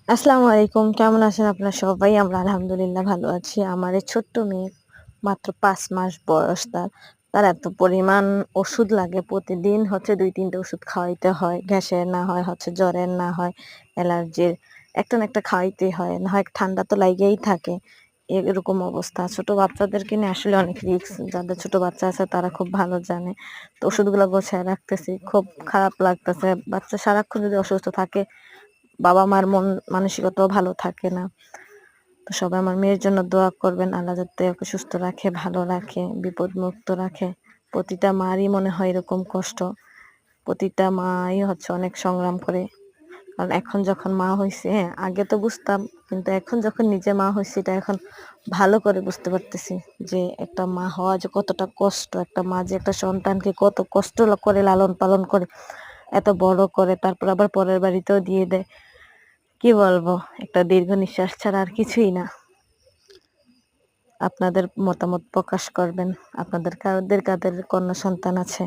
আসসালামু আলাইকুম। কেমন আছেন আপনারা সবাই? আমরা আলহামদুলিল্লাহ ভালো আছি। আমার এই ছোট্ট মেয়ে মাত্র ৫ মাস বয়স তার। তার এত পরিমাণ ওষুধ লাগে প্রতিদিন ২-৩ টে ওষুধ খাওয়াইতে হয়। গ্যাসের না হয় জ্বরের না হয় অ্যালার্জির। একটা না একটা খাওয়াইতেই হয়। না হয় ঠান্ডা তো লাইগাই থাকে। এরকম অবস্থা। ছোট বাচ্চাদেরকে নিয়ে আসলে অনেক রিস্ক। যাদের ছোট বাচ্চা আছে তারা খুব ভালো জানে। তো ওষুধগুলো গোছায় রাখতেছি। খুব খারাপ লাগতেছে। বাচ্চা সারাক্ষণ যদি অসুস্থ থাকে বাবা-মার মন মানসিকতাও ভালো থাকে না। তো সবাই আমার মেয়ের জন্য দোয়া করবেন। আল্লাহ যাতে ওকে সুস্থ রাখে, ভালো রাখে, বিপদমুক্ত রাখে। প্রতিটা মারই মনে হয় এরকম কষ্ট। প্রতিটা মাই অনেক সংগ্রাম করে। কারণ এখন যখন মা হইছি, হ্যাঁ, আগে তো বুঝতাম। কিন্তু এখন যখন নিজে মা হইছি এটা এখন ভালো করে বুঝতে পারতেছি যে একটা মা হওয়া যে কতটা কষ্ট। একটা মা যে একটা সন্তানকে কত কষ্ট করে লালন পালন করে, এত বড় করে তারপর আবার পরের বাড়িতেও দিয়ে দেয়। কি বলবো? একটা দীর্ঘ নিঃশ্বাস ছাড়া আর কিছুই না। আপনাদের মতামত প্রকাশ করবেন। আপনাদের কাদের কন্যা সন্তান আছে?